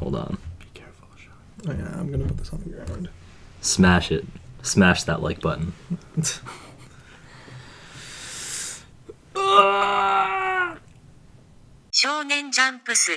Hold on. Be careful, Sean. Oh, yeah, I'm gonna put this on the ground. Smash it. Smash that like button. Shonen Chumps.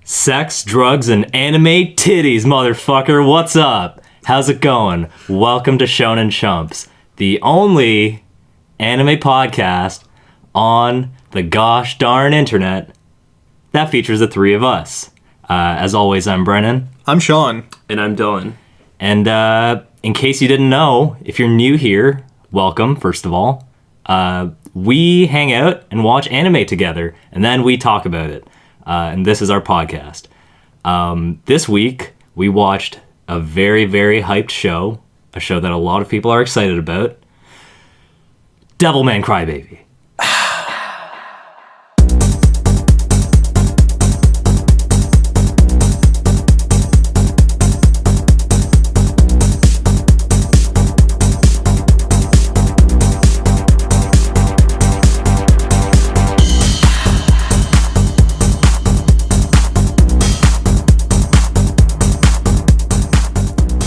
'Sex, drugs, and anime titties, motherfucker. What's up? How's it going? Welcome to Shonen Chumps, the only anime podcast on the gosh darn internet that features the three of us. As always, I'm Brennan. I'm Sean. And I'm Dylan. And in case you didn't know, if you're new here, welcome, first of all. We hang out and watch anime together, and then we talk about it. And this is our podcast. This week, we watched a very, very hyped show, a show that a lot of people are excited about, Devilman Crybaby.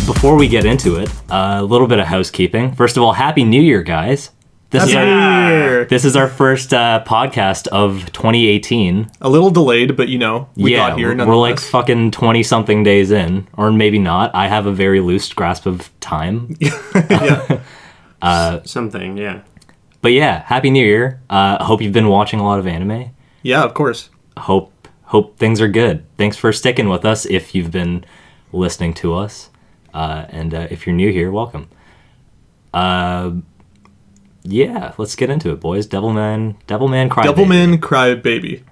Before we get into it, a little bit of housekeeping. First of all, Happy New Year, guys. This is our first podcast of 2018. A little delayed, but we got here nonetheless. We're like fucking 20-something days in, or maybe not. I have a very loose grasp of time. Something, yeah. But yeah, Happy New Year. Hope you've been watching a lot of anime. Yeah, of course. Hope things are good. Thanks for sticking with us if you've been listening to us. And if you're new here, welcome. Yeah, let's get into it, boys. Devilman Crybaby. Devilman Crybaby.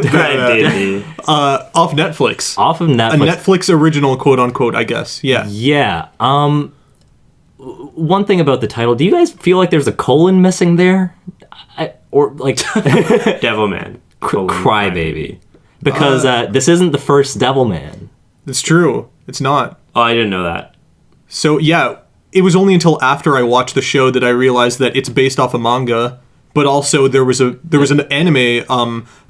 Crybaby. Off Netflix. Off of Netflix. A Netflix original, quote unquote, I guess. Yeah. Yeah. One thing about the title, do you guys feel like there's a colon missing there? Devilman. Crybaby. Because this isn't the first Devilman. It's true. It's not. Oh, I didn't know that. So, yeah, it was only until after I watched the show that I realized that it's based off a manga, but also there was an anime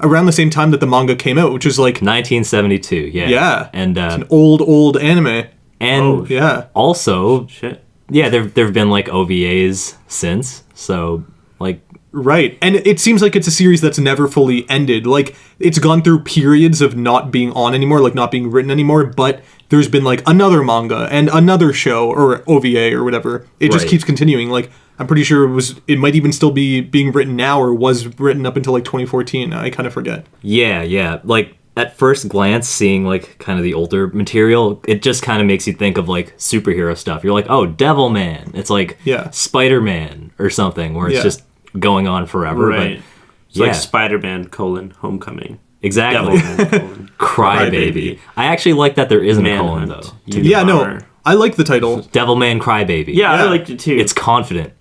around the same time that the manga came out, which is like 1972. Yeah. Yeah. And it's an old anime. And yeah. Also, shit. Yeah, there've been like OVAs since. So, like, right. And it seems like it's a series that's never fully ended. Like, it's gone through periods of not being on anymore, like not being written anymore, but there's been like another manga and another show or OVA or whatever. It just keeps continuing. Like, I'm pretty sure it might even still be being written now or was written up until like 2014. I kind of forget. Yeah. Like, at first glance, seeing like kind of the older material, it just kind of makes you think of like superhero stuff. You're like, oh, Devilman. It's like Spider-Man or something where it's just going on forever. Right. But, it's like Spider-Man : Homecoming. Exactly. Devilman : Crybaby. I actually like that there isn't a colon, though. Yeah, no. I like the title. Devilman Crybaby. Yeah, I liked it too. It's confident.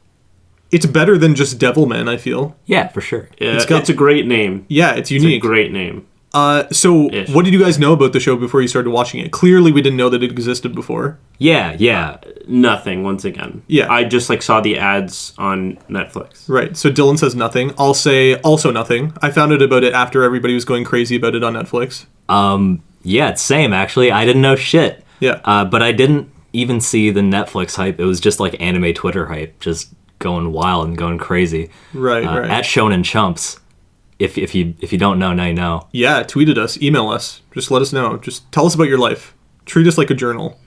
It's better than just Devilman, I feel. Yeah, for sure. Yeah, it's a great name. Yeah, it's unique. It's a great name. So what did you guys know about the show before you started watching it? Clearly, we didn't know that it existed before. Yeah. Nothing, once again. Yeah. I just saw the ads on Netflix. Right. So Dylan says nothing. I'll say also nothing. I found out about it after everybody was going crazy about it on Netflix. Yeah, it's same, actually. I didn't know shit. Yeah. But I didn't even see the Netflix hype. It was just like anime Twitter hype, just going wild and going crazy. Right. At Shonen Chumps. If you don't know, now you know. Yeah, tweeted us, email us. Just let us know. Just tell us about your life. Treat us like a journal.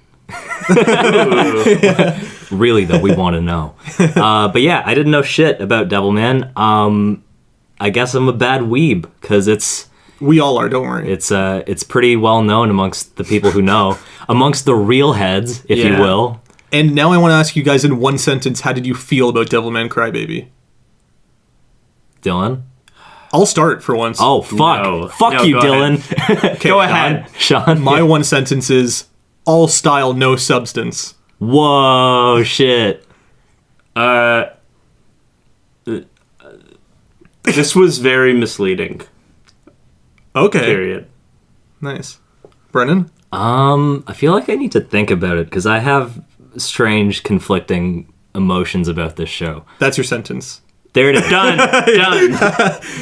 Really, though, we want to know. But yeah, I didn't know shit about Devilman. I guess I'm a bad weeb, because we all are, don't worry. It's pretty well known amongst the people who know. Amongst the real heads, if you will. And now I want to ask you guys in one sentence, how did you feel about Devilman Crybaby? Dylan? I'll start for once. Oh, fuck. No. Fuck No, you, go Dylan. Go ahead. Sean. My one sentence is all style, no substance. Whoa, shit. This was very misleading. Okay. Period. Nice. Brennan? I feel like I need to think about it because I have strange, conflicting emotions about this show. That's your sentence. There it is. Done.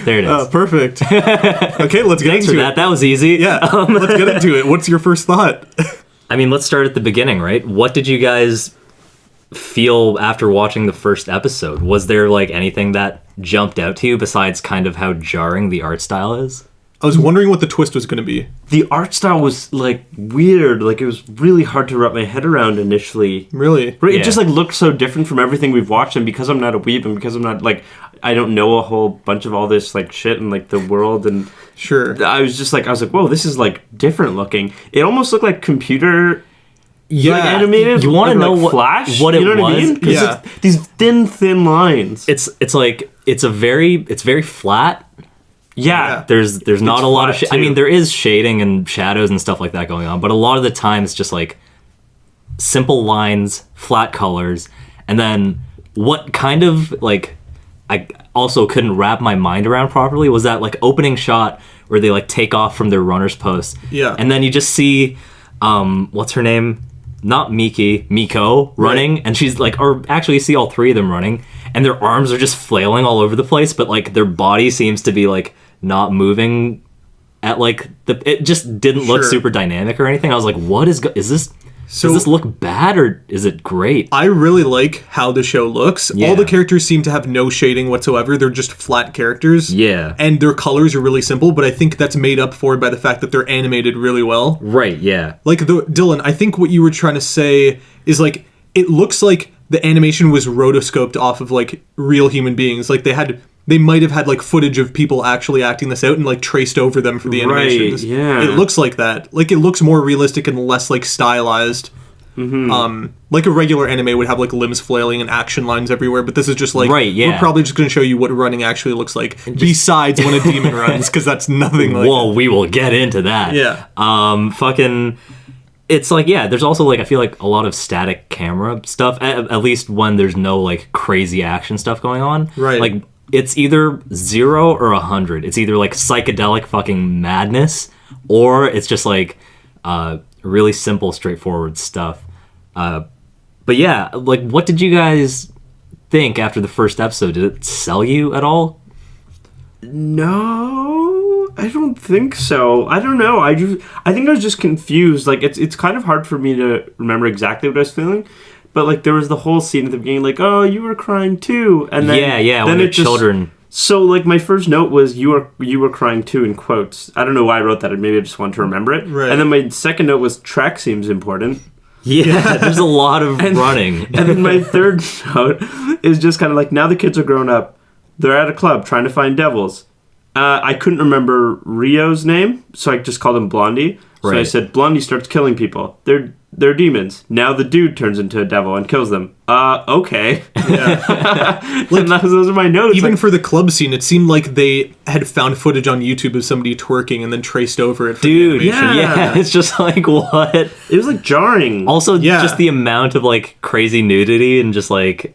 There it is. Perfect. Okay, let's get Thanks for into that. it. That was easy. Yeah, let's get into it. What's your first thought? I mean, let's start at the beginning, right? What did you guys feel after watching the first episode? Was there like anything that jumped out to you besides kind of how jarring the art style is? I was wondering what the twist was going to be. The art style was like weird. Like it was really hard to wrap my head around initially. Really? Right, Yeah. it just like looked so different from everything we've watched, and because I'm not a weeb, and because I'm not like I don't know a whole bunch of all this like shit and like the world, and Sure. I was like, whoa, this is like different looking. It almost looked like computer Yeah. animated. You want to like know Flash? what it you know was? What I mean? 'Cause Yeah. it's these thin lines. It's like it's very flat. Yeah. There's not It's a lot of flat, I mean, too. there is shading and shadows and stuff like that going on, but a lot of the time it's just like simple lines, flat colors, and then what kind of like I also couldn't wrap my mind around properly was that like opening shot where they like take off from their runner's post. Yeah. And then you just see what's her name? Not Miko running, and she's like, or actually you see all three of them running, and their arms are just flailing all over the place, but like their body seems to be like not moving at like it just didn't look Sure. super dynamic or anything. I was like, what is this? So- does this look bad or is it great? I really like how the show looks. Yeah. All the characters seem to have no shading whatsoever. They're just flat characters. Yeah. And their colors are really simple, but I think that's made up for by the fact that they're animated really well. Right, yeah. Like, Dylan, I think what you were trying to say is, like, it looks like the animation was rotoscoped off of, like, real human beings. Like, they might have had, like, footage of people actually acting this out and, like, traced over them for the Right, animations. yeah. It looks like that. Like, it looks more realistic and less, like, stylized. Like a regular anime would have, like, limbs flailing and action lines everywhere, but this is just, like, Right, yeah. we're probably just going to show you what running actually looks like, besides when a demon runs, because that's nothing like Whoa, we will get into that. Yeah. Fucking it's like, yeah, there's also like I feel like a lot of static camera stuff at least when there's no like crazy action stuff going on. Right. Like it's either 0 or 100. It's either like psychedelic fucking madness or it's just like really simple straightforward stuff. But yeah, like what did you guys think after the first episode? Did it sell you at all? No, I don't think so. I don't know. I think I was just confused. Like it's kind of hard for me to remember exactly what I was feeling. But like there was the whole scene at the beginning, like, oh, you were crying too, and then Yeah, then when the children. So like my first note was you were crying too in quotes. I don't know why I wrote that. Maybe I just wanted to remember it. Right. And then my second note was track seems important. Yeah, there's a lot of running. And then my third note is just kind of like now the kids are grown up. They're at a club trying to find devils. I couldn't remember Rio's name, so I just called him Blondie. So I Right. said Blondie starts killing people. They're demons. Now the dude turns into a devil and kills them. Okay. Yeah. And those are my notes. Even Like, for the club scene, it seemed like they had found footage on YouTube of somebody twerking and then traced over it. For the Dude, animation. yeah, it's just like what? it was like jarring. Also, Yeah. just the amount of like crazy nudity and just like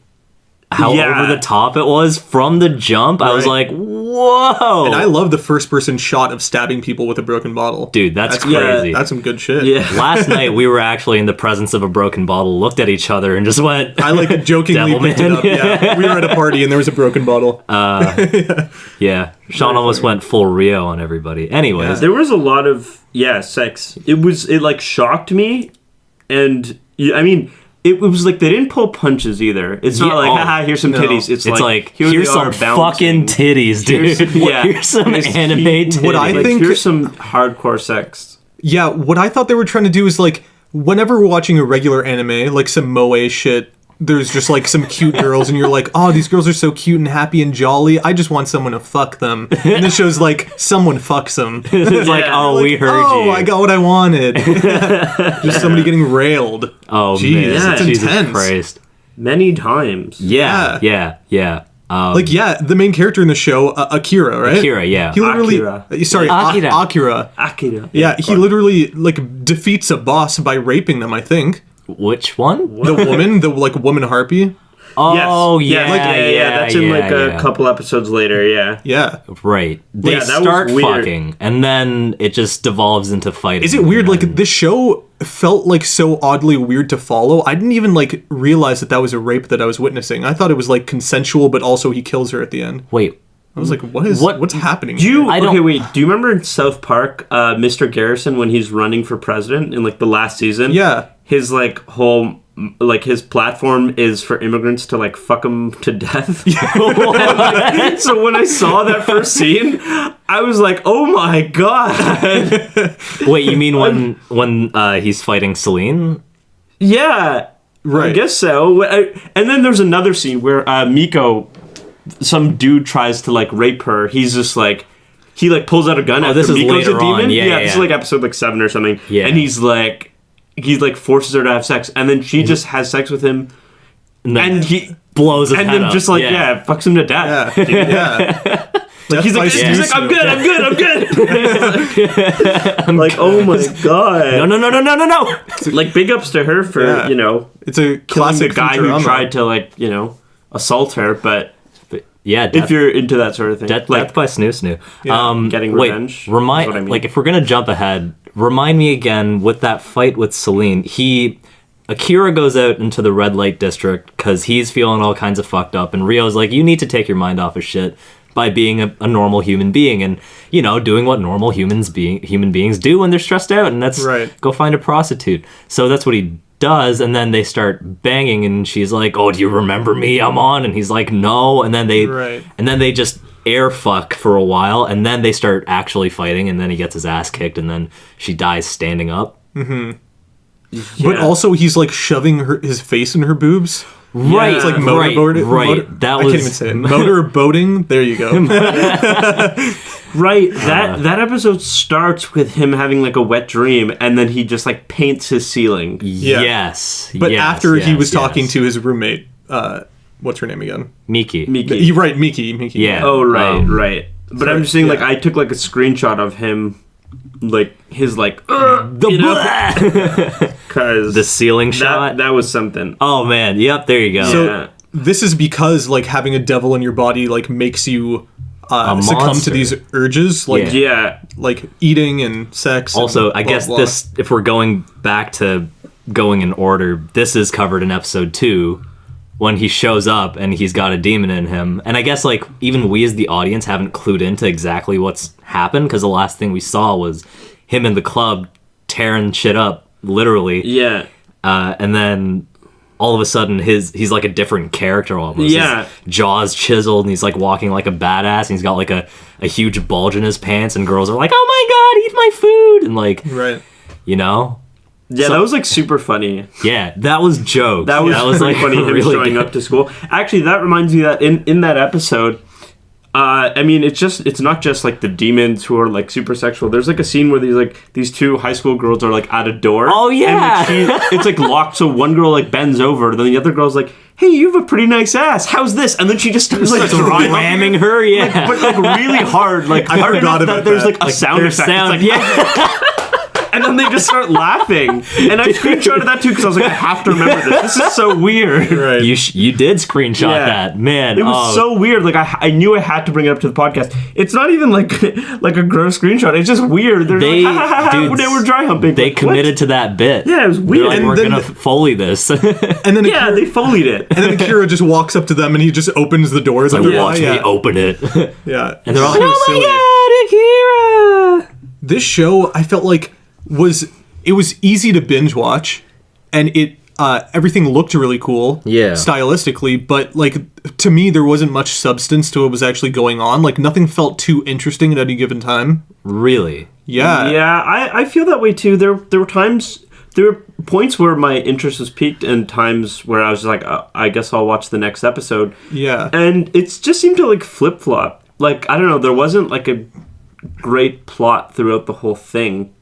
how Yeah. over the top it was from the jump. I was Right. like, whoa. And I love the first person shot of stabbing people with a broken bottle. Dude, that's yeah, crazy. that's some good shit. yeah. Last night we were actually in the presence of a broken bottle, looked at each other, and just went. I like jokingly picked it Devilman. up. Yeah. We were at a party and there was a broken bottle. Yeah, Sean almost went full Rio on everybody. Anyways, There was a lot of sex. It like shocked me, and I mean, it was like they didn't pull punches either. It's Yeah, not like, oh, haha, here's some no. titties. It's like here here's they are some bouncing. fucking titties, dude. Here's some It's- anime titties. What I Like, think- here's some hardcore sex. Yeah, what I thought they were trying to do is like, whenever we're watching a regular anime, like some moe shit, there's just like some cute girls and you're like, oh, these girls are so cute and happy and jolly. I just want someone to fuck them. And this show's like, someone fucks them. It's like, Yeah. oh, we heard Oh, you. I got what I wanted. Just somebody getting railed. Oh Jeez, man, it's Jesus intense. Christ. Many times. Yeah. The main character in the show, Akira, right? Akira, yeah. He literally, Akira. Akira. Yeah, he literally defeats a boss by raping them, I think. Which one? The woman, woman harpy. Oh, yes. yeah. That's in a couple episodes later, yeah. Yeah. Right. They start fucking, and then it just devolves into fighting. Is it weird? This show felt so oddly weird to follow. I didn't even realize that was a rape that I was witnessing. I thought it was consensual, but also he kills her at the end. Wait. I was like, what's happening? Do you remember in South Park, Mr. Garrison, when he's running for president in the last season? Yeah. His whole his platform is for immigrants to fuck them to death. So when I saw that first scene, I was like, oh my god. Wait, you mean when he's fighting Celine? Yeah. Right. I guess so. And then there's another scene where Miko, some dude tries to rape her. He's just he pulls out a gun after this is Miko's a later demon. on. Yeah, This is episode 7 or something. Yeah. And he's forces her to have sex, and then she just has sex with him, and he blows his and head then up. just fucks him to death. Yeah. He's like, I'm good. Oh my god. No. Big ups to her for it's a killing classic the guy who tried to assault her, but yeah, if you're into that sort of thing, death by Snoo. Yeah, getting revenge. Remind what I mean. if we're gonna jump ahead, remind me again with that fight with Celine. Akira goes out into the red light district because he's feeling all kinds of fucked up, and Rio's like, you need to take your mind off of shit by being a normal human being and doing what normal human beings do when they're stressed out, and that's go find a prostitute. So that's what he does, and then they start banging, and she's like, oh, do you remember me? I'm on. And he's like, no. And then they just air fuck for a while, and then they start actually fighting, and then he gets his ass kicked, and then she dies standing up. Yeah. But also he's shoving his face in her boobs. Right. It's motorboating. Right. I can't even say it. Motorboating. There you go. Right. That episode starts with him having a wet dream, and then he just paints his ceiling. Yeah. Yes. But after he was talking to his roommate, what's her name again? Miki. You're right, Miki. Yeah. Oh, right. But I'm just saying, I took a screenshot of him, his because the ceiling shot. That was something. Oh man. Yep. There you go. So this is because having a devil in your body makes you succumb to these urges, eating and sex. Also, and I guess blah. this, if we're going back to going in order, this is covered in episode 2 when he shows up and he's got a demon in him. And I guess even we as the audience haven't clued into exactly what's happened, because the last thing we saw was him in the club tearing shit up, literally. Yeah. And then all of a sudden he's a different character almost. Yeah. His jaw's chiseled, and he's walking like a badass, and he's got a huge bulge in his pants, and girls are like, oh my god, eat my food, and right. Yeah, that was super funny. Yeah, that was jokes. That was funny, him really showing up to school. Actually, that reminds me that in that episode, it's not just the demons who are super sexual. There's a scene where these two high school girls are at a door. Oh yeah, and it's locked. So one girl bends over, then the other girl's like, "Hey, you have a pretty nice ass. How's this?" And then she just starts ramming her. Yeah, but really hard. I forgot about there's that. a sound effect. Sound, And then they just start laughing. And I screenshotted that too because I was like, I have to remember this. This is so weird. Right. You did screenshot that. Man, it was so weird. I knew I had to bring it up to the podcast. It's not even like a gross screenshot. It's just weird. They're they were dry humping. They committed to that bit. Yeah, it was weird. And we're gonna Foley this. And then they Foleyed it. And then Akira just walks up to them and he just opens the doors. Watch me open it. Yeah. And they're all like, oh my god, Akira! This show, I felt it was easy to binge watch, and it everything looked really cool, stylistically, but to me there wasn't much substance to what was actually going on. Nothing felt too interesting at any given time. Really? Yeah, I feel that way too. There were points where my interest was piqued, and times where I was like, I guess I'll watch the next episode. Yeah, and it just seemed to flip flop. I don't know. There wasn't a great plot throughout the whole thing.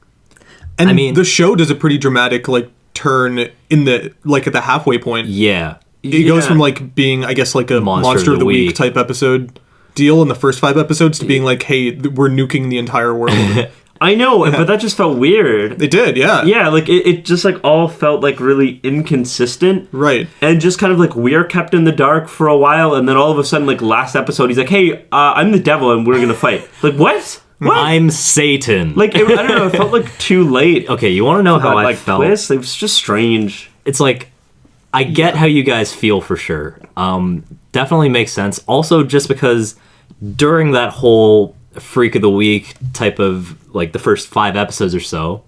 And the show does a pretty dramatic turn in the at the halfway point. Yeah. It goes from like being, I guess, like a monster of the week type episode deal in the first 5 episodes to being like, hey, we're nuking the entire world. I know, but that just felt weird. It did, yeah. Yeah, like it just like all felt like really inconsistent. Right. And just kind of like we are kept in the dark for a while, and then all of a sudden, like last episode, he's like, hey, I'm the devil and we're gonna fight. Like, what? What? I'm Satan. Like, I don't know, it felt like too late. Okay, you want to know how I felt? Twist? It was just strange. It's like, I get how you guys feel for sure. Definitely makes sense. Also, just because during that whole Freak of the Week type of, like, the first 5 episodes or so,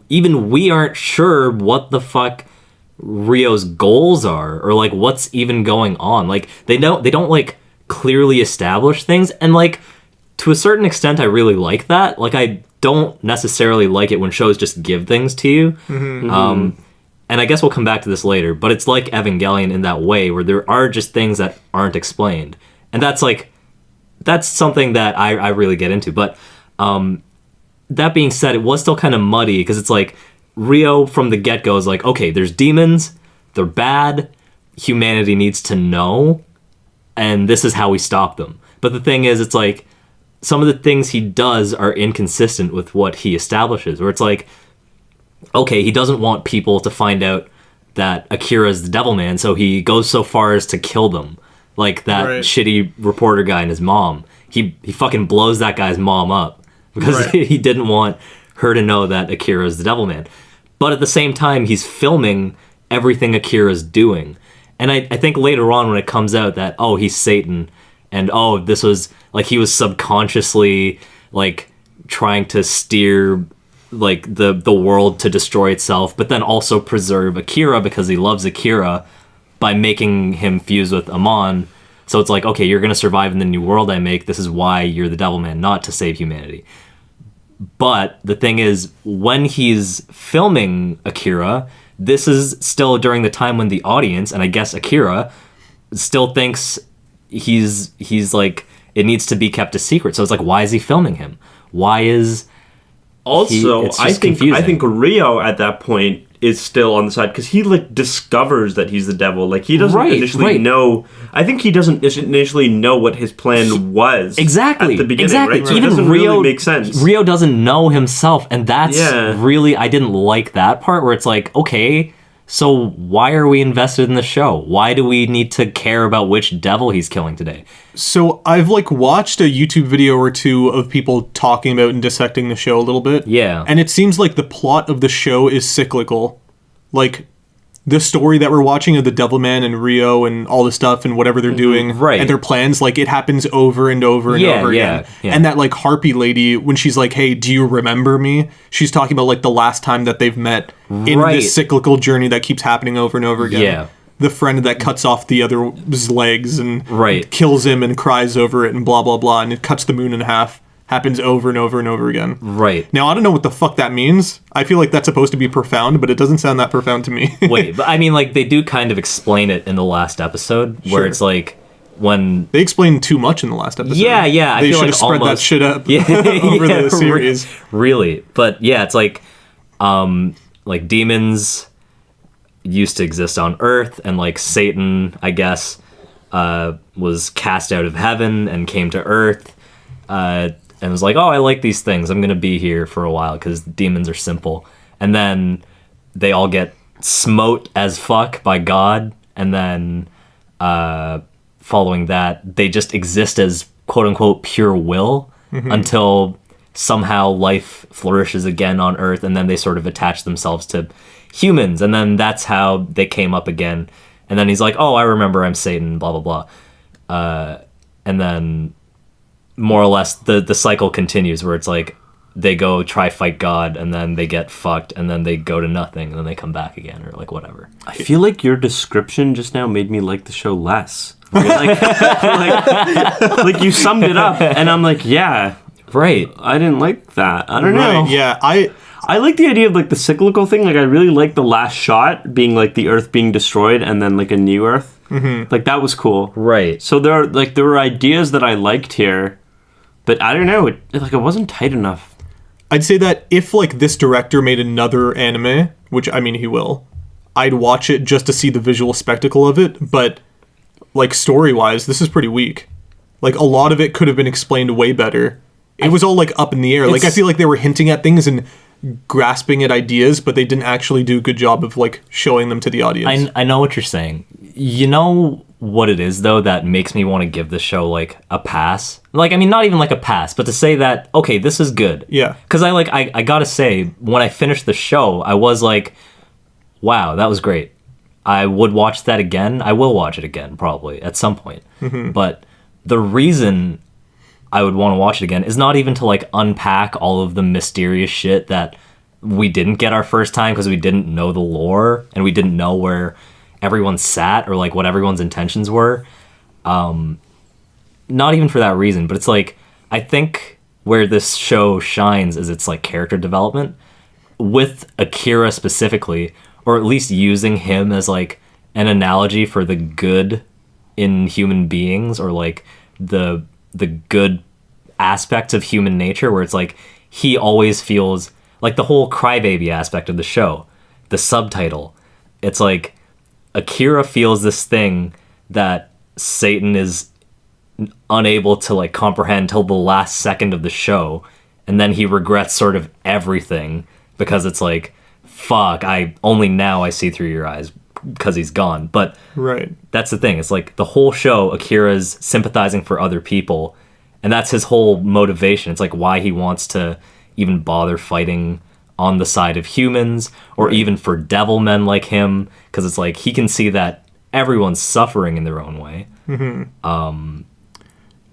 even we aren't sure what the fuck Rio's goals are, or, like, what's even going on. Like, they don't like, clearly establish things, and, like, to a certain extent, I really like that. Like, I don't necessarily like it when shows just give things to you. And I guess we'll come back to this later, but it's like Evangelion in that way, where there are just things that aren't explained. And that's something that I really get into. But that being said, it was still kind of muddy, because it's like, Rio from the get-go is like, okay, there's demons, they're bad, humanity needs to know, and this is how we stop them. But the thing is, it's like, some of the things he does are inconsistent with what he establishes, where it's like, okay, he doesn't want people to find out that Akira's the Devilman, so he goes so far as to kill them. Like that shitty reporter guy and his mom. He fucking blows that guy's mom up because he didn't want her to know that Akira's the Devilman. But at the same time, he's filming everything Akira's doing. And I think later on when it comes out that, oh, he's Satan, and oh, this was, like, he was subconsciously, like, trying to steer, like, the world to destroy itself, but then also preserve Akira because he loves Akira by making him fuse with Amon. So it's like, okay, you're going to survive in the new world I make. This is why you're the Devilman, not to save humanity. But the thing is, when he's filming Akira, this is still during the time when the audience, and I guess Akira, still thinks he's like, it needs to be kept a secret. So it's like, why is he filming him? Why is also I think Rio at that point is still on the side, because he like discovers that he's the devil. Like, he doesn't initially know. I think he doesn't initially know what his plan was. Exactly. At the beginning, exactly. right? So even it doesn't Rio really make sense. Rio doesn't know himself, and that's really, I didn't like that part where it's like, okay, so why are we invested in the show? Why do we need to care about which devil he's killing today? So I've like watched a YouTube video or two of people talking about and dissecting the show a little bit. Yeah. And it seems like the plot of the show is cyclical. Like, the story that we're watching of the Devilman and Rio and all the stuff and whatever they're doing and their plans, like, it happens over and over and over again. Yeah. And that, like, harpy lady, when she's like, hey, do you remember me? She's talking about, like, the last time that they've met in this cyclical journey that keeps happening over and over again. Yeah. The friend that cuts off the other's legs and kills him and cries over it and blah, blah, blah, and it cuts the moon in half. Happens over and over and over again. Right. Now, I don't know what the fuck that means. I feel like that's supposed to be profound, but it doesn't sound that profound to me. Wait, but I mean, like, they do kind of explain it in the last episode, where it's like, when... They explained too much in the last episode. Yeah, I they feel should like have spread almost, that shit up over the series. Really. But yeah, it's like demons used to exist on Earth, and like Satan, I guess, was cast out of heaven and came to Earth, and was like, oh, I like these things. I'm going to be here for a while because demons are simple. And then they all get smote as fuck by God. And then following that, they just exist as quote-unquote pure will until somehow life flourishes again on Earth. And then they sort of attach themselves to humans. And then that's how they came up again. And then he's like, oh, I remember I'm Satan, blah, blah, blah. And then... more or less the cycle continues, where it's like they go try fight God and then they get fucked and then they go to nothing and then they come back again, or like whatever. I feel like your description just now made me like the show less. Like you summed it up and I'm like, yeah, right. I didn't like that. I don't know. Yeah, I like the idea of like the cyclical thing. Like, I really like the last shot being like the Earth being destroyed and then like a new Earth. Like, that was cool. Right. So there were ideas that I liked here. But I don't know, it wasn't tight enough. I'd say that if, like, this director made another anime, which, I mean, he will, I'd watch it just to see the visual spectacle of it, but like story-wise, this is pretty weak. Like a lot of it could have been explained way better. It was all like up in the air. Like I feel like they were hinting at things and grasping at ideas, but they didn't actually do a good job of like showing them to the audience. I know what you're saying. You know what it is though that makes me want to give the show like a pass? Like I mean not even like a pass, but to say that okay, this is good. Yeah. Cuz I got to say when I finished the show, I was like wow, that was great. I would watch that again. I will watch it again probably at some point. Mm-hmm. But the reason I would want to watch it again is not even to like unpack all of the mysterious shit that we didn't get our first time because we didn't know the lore and we didn't know where everyone sat or like what everyone's intentions were. Not even for that reason, but it's like I think where this show shines is its like character development with Akira specifically, or at least using him as like an analogy for the good in human beings or like the good aspects of human nature where it's like he always feels like the whole crybaby aspect of the show, the subtitle. It's like Akira feels this thing that Satan is unable to like comprehend till the last second of the show, and then he regrets sort of everything because it's like fuck, I only now I see through your eyes because he's gone. But right, that's the thing. It's like the whole show, Akira's sympathizing for other people, and that's his whole motivation. It's like why he wants to even bother fighting on the side of humans, or right, even for devilmen like him, because it's like he can see that everyone's suffering in their own way. Mm-hmm.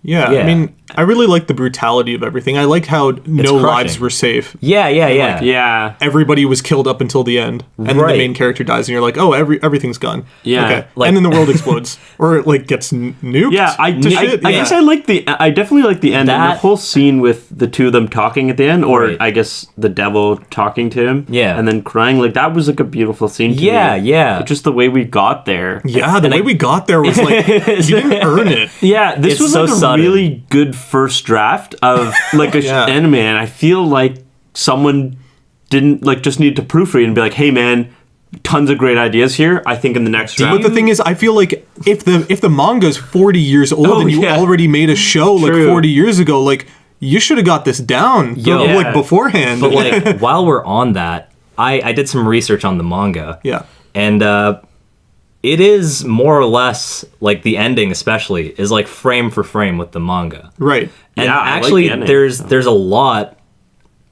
Yeah, I mean, I really liked the brutality of everything. I liked how no lives were safe. Yeah. Yeah. Everybody was killed up until the end. And then the main character dies, and you're like, oh, everything's gone. Yeah. Okay. And then the world explodes. Or it, like, gets nuked. Yeah, I guess I definitely like the end. And the whole scene with the two of them talking at the end, or I guess the devil talking to him. Yeah. And then crying. Like, that was, like, a beautiful scene to me. Yeah. Just the way we got there. Yeah, the way we got there was, like, you didn't earn it. Yeah, this was, like, a really good first draft of like a anime, and I feel like someone didn't like just need to proofread and be like, hey man, tons of great ideas here. I think in the next draft. But the thing is, I feel like if the manga's 40 years old and you already made a show like 40 years ago, like you should have got this down like beforehand. But like while we're on that, I did some research on the manga. Yeah. And it is more or less like the ending, especially, is like frame for frame with the manga. Right. And actually, like there's a lot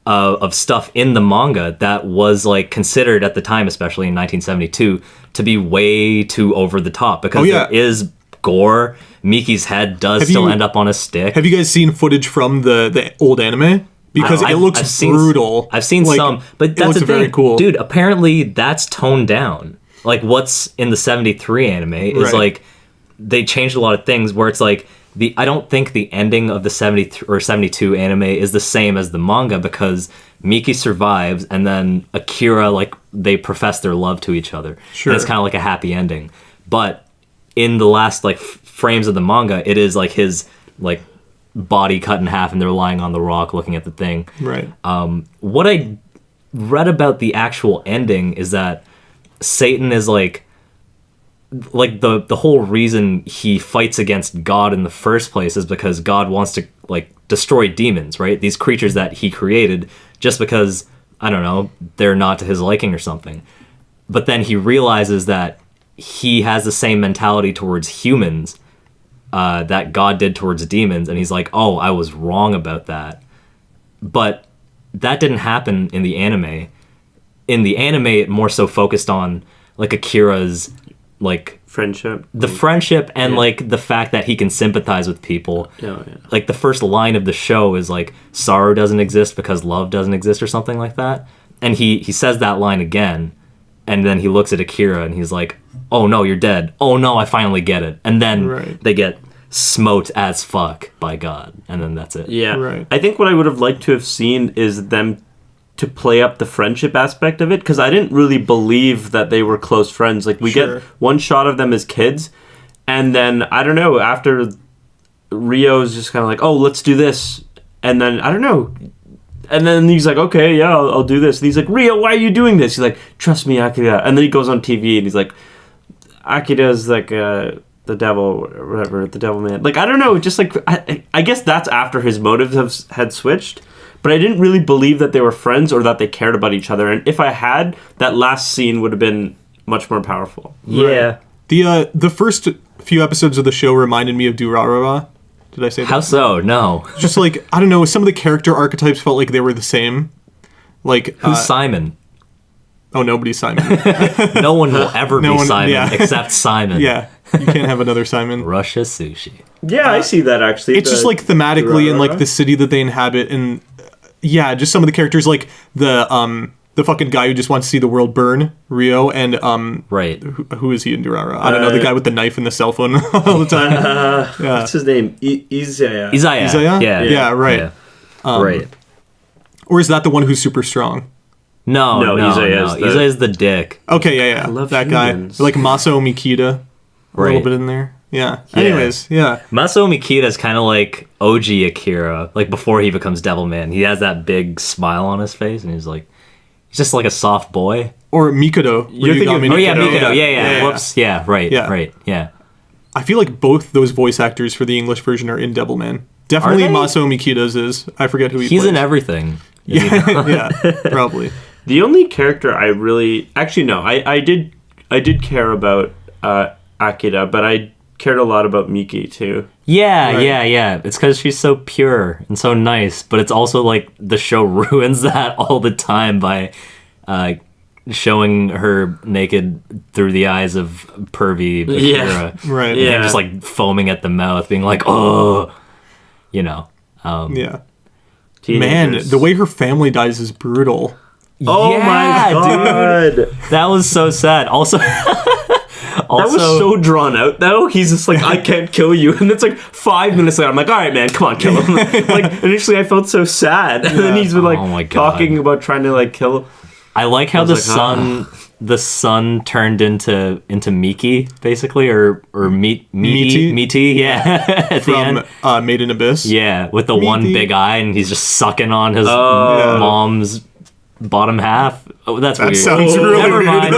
of stuff in the manga that was like considered at the time, especially in 1972, to be way too over the top because there is gore. Miki's head does still end up on a stick. Have you guys seen footage from the old anime? Because it looks brutal. I've seen like, some, but that's the thing, very cool. Dude. Apparently, that's toned down. Like what's in the 73 anime is like they changed a lot of things where it's like I don't think the ending of the 73 or 72 anime is the same as the manga because Miki survives and then Akira, like they profess their love to each other. Sure. And it's kind of like a happy ending. But in the last like frames of the manga, it is like his like body cut in half and they're lying on the rock looking at the thing. Right. What I read about the actual ending is that Satan is like the whole reason he fights against God in the first place is because God wants to like destroy demons, right? These creatures that he created just because, I don't know, they're not to his liking or something. But then he realizes that he has the same mentality towards humans that God did towards demons, and he's like, oh, I was wrong about that. But that didn't happen in the anime. In the anime, it more so focused on like Akira's like friendship, and like the fact that he can sympathize with people. Yeah. Like the first line of the show is like sorrow doesn't exist because love doesn't exist or something like that. And he says that line again, and then he looks at Akira and he's like, "Oh no, you're dead. Oh no, I finally get it." And then they get smote as fuck by God, and then that's it. Yeah. Right. I think what I would have liked to have seen is them to play up the friendship aspect of it, because I didn't really believe that they were close friends. Like, we get one shot of them as kids, and then, I don't know, after Rio's just kind of like, oh, let's do this, and then, I don't know, And then he's like, okay, yeah, I'll do this. And he's like, Rio, why are you doing this? He's like, trust me, Akira. And then he goes on TV and he's like, Akira's like the devil, or whatever, the devil man. Like, I don't know, just like, I guess that's after his motives had switched. But I didn't really believe that they were friends or that they cared about each other. And if I had, that last scene would have been much more powerful. Yeah. The first few episodes of the show reminded me of Durarara. Did I say that? How so? No. Just like, I don't know, some of the character archetypes felt like they were the same. Like, Who's Simon? oh, nobody's Simon. No one will ever No be one- Simon yeah. except Simon. Yeah, you can't have another Simon. Russia sushi. Yeah, I see that actually. It's just like thematically in like the city that they inhabit, and yeah, just some of the characters, like the fucking guy who just wants to see the world burn, Rio, and Right. who is he in Durarara? I don't know, the guy with the knife and the cell phone all the time. Yeah. What's his name? Isaiah. Isaiah. Isaiah? Yeah. Yeah, right. Right. Or is that the one who's super strong? No, No, no, Isaiah's the- Isaiah's the dick. Okay, yeah. I love that humans. guy. Like Maso Mikita, a little Right. bit in there. Yeah. Anyways, yeah. Maso Mikita is kind of like OG Akira, like before he becomes Devilman. He has that big smile on his face, and he's just like a soft boy. Or Mikado. You're thinking of Oh yeah, Mikado, Mikado. Yeah. Yeah. Whoops. Yeah. Right. Yeah. Right. Yeah. I feel like both those voice actors for the English version are in Devilman. Definitely Are they? Maso Mikita's is. I forget who he He's plays. in everything. Yeah, yeah, probably. The only character I really actually no, I did care about Akira, but I cared a lot about Miki too. Yeah, Right. yeah. It's because she's so pure and so nice, but it's also like the show ruins that all the time by showing her naked through the eyes of pervy Akira. Yeah. Right. Yeah. And just like foaming at the mouth, being like, oh, you know. Yeah. Teenagers. Man, the way her family dies is brutal. Oh Yeah, my god, dude. That was so sad. Also, that was so drawn out though. He's just like, I can't kill you, and it's like 5 minutes later. I'm like, all right, man, come on, kill him. Like initially, I felt so sad, and then he's been like Oh my God. talking about trying to like kill. I like how was like, the sun turned into Miki basically, or Meaty, yeah. At the end. From Made in Abyss. Yeah, with the one Meaty. big eye, and he's just sucking on his Oh. mom's bottom half. Oh, that's That weird. sounds really Never weird. mind.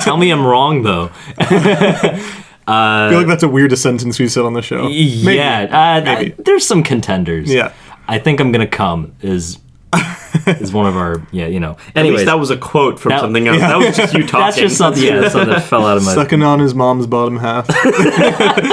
Tell me I'm wrong though. I feel like that's a weirdest sentence we've said on the show. Maybe. Yeah, Maybe. there's some contenders. Yeah. I think I'm gonna come is one of our At Anyways, least that was a quote from That- something else. That was just you talking. that's just something. Yeah, something that fell out of my. Sucking on his mom's bottom half.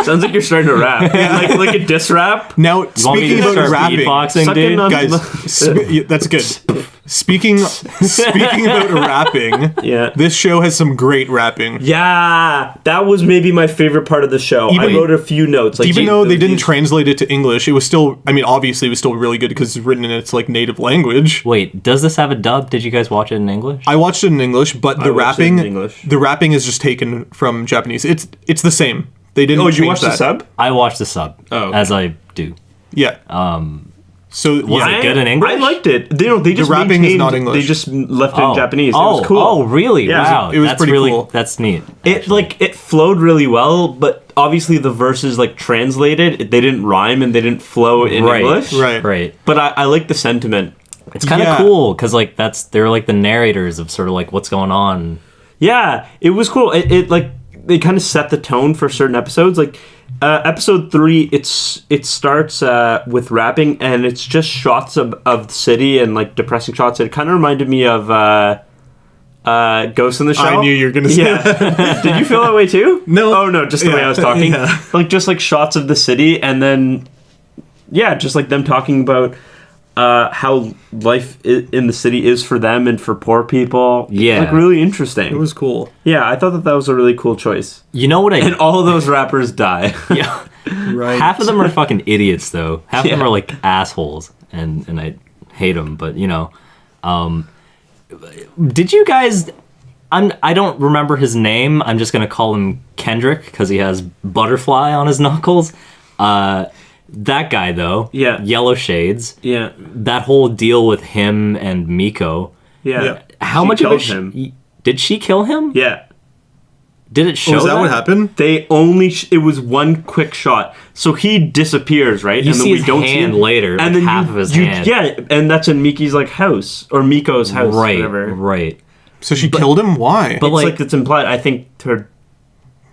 Sounds like you're starting to rap, like a diss rap. Now, You want me speaking to about start rapping, beatboxing, Sucking dude? on- guys, that's good. Speaking about rapping, Yeah. this show has some great rapping. Yeah, that was maybe my favorite part of the show. I Even- wrote a few notes. Like, Even though they didn't these- translate it to English, it was still, I mean, obviously it was still really good because it's written in its like native language. Wait, does this have a dub? Did you guys watch it in English? I watched it in English, but the watched it rapping, in English. the rapping is just taken from Japanese. It's the same. They didn't. Oh, did you change watch the that. sub? I watched the sub, Oh, okay. as I do. Yeah. So Was yeah, it good in English? I liked it. They just rapping is maintained- not English. They just left it in Japanese. It Oh, was cool. Oh, really? Yeah, Wow. it was that's pretty really, cool. That's neat. It it flowed really well, but obviously the verses like translated, they didn't rhyme and they didn't flow in Right. English. Right. Right. But I like the sentiment. It's kind of Yeah. cool because like they're like the narrators of sort of like what's going on. Yeah, it was cool. It like they kind of set the tone for certain episodes. Like episode 3, it starts with rapping and it's just shots of the city and like depressing shots. It kind of reminded me of Ghost in the Shell. I knew you were gonna say Yeah. Did you feel that way too? No. Oh no, just the way I was talking. Yeah. Like just like shots of the city and then just like them talking about how life in the city is for them and for poor people. Yeah. Like really interesting. it was cool. Yeah, I thought that was a really cool choice. You know what I? And all of those rappers die. Yeah. Right. Half of them are fucking idiots, though. Half of them Yeah. are like assholes, and I hate them. But did you guys? I don't remember his name. I'm just gonna call him Kendrick because he has butterfly on his knuckles. That guy though, Yeah. Yellow Shades. Yeah. That whole deal with him and Miko. Yeah. Yeah. How She much of killed it? him. Did she kill him? Yeah. Did it show Was that what happened? They only it was one quick shot, so he disappears, right? You and see his hand later, like half of his hand. Yeah, and that's in Miki's like house or Miko's house, Right, whatever. right. So she killed him? Why? But It's like, like it's implied. I think her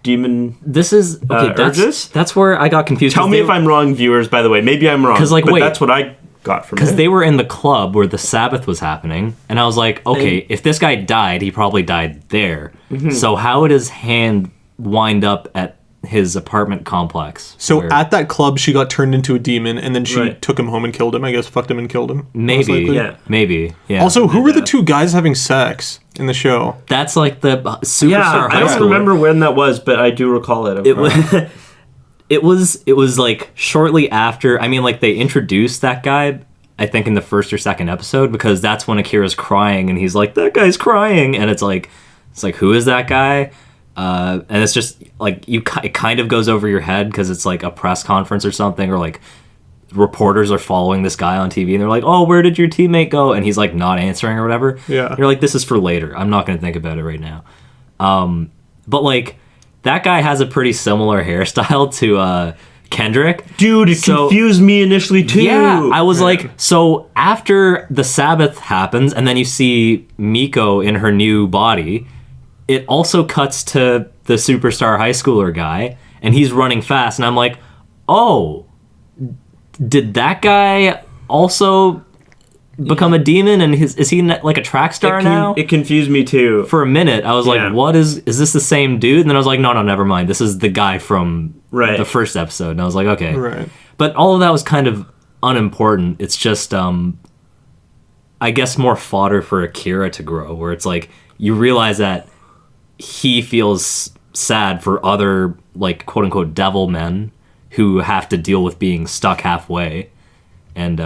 demon. this is okay. urges? That's where I got confused. Tell me if I'm wrong, viewers. By the way, maybe I'm wrong. 'Cause, like, but wait. that's what I got from it. because they were in the club where the Sabbath was happening, and I was like, okay, if this guy died, he probably died there. So how would his hand wind up at his apartment complex? So where- at that club, she got turned into a demon, and then she Right. took him home and killed him. I guess fucked him and killed him. most maybe, likely. Yeah. maybe, yeah. Also, who were the two guys having sex in the show? that's like the superstar yeah, I high don't school. remember when that was, but I do recall it. It was it was like shortly after. I mean, like they introduced that guy, I think in the first or second episode, because that's when Akira's crying and he's like, that guy's crying, and it's like who is that guy? And it's just like it kind of goes over your head because it's like a press conference or something, or like reporters are following this guy on TV and they're like, oh, where did your teammate go? And he's like not answering or whatever. Yeah. You're like, this is for later. I'm not going to think about it right now. But like that guy has a pretty similar hairstyle to Kendrick. Dude, it confused me initially too. Yeah, I was like, so after the Sabbath happens and then you see Miko in her new body, it also cuts to the superstar high schooler guy and he's running fast and I'm like, oh, did that guy also become a demon and is he like a track star now? It confused me too. For a minute, I was Yeah. like, what is this the same dude? And then I was like, no, never mind. This is the guy from Right. the first episode. And I was like, okay. Right. But all of that was kind of unimportant. It's just, I guess, more fodder for Akira to grow, where it's like, you realize that he feels sad for other, like, quote unquote, devil men who have to deal with being stuck halfway. And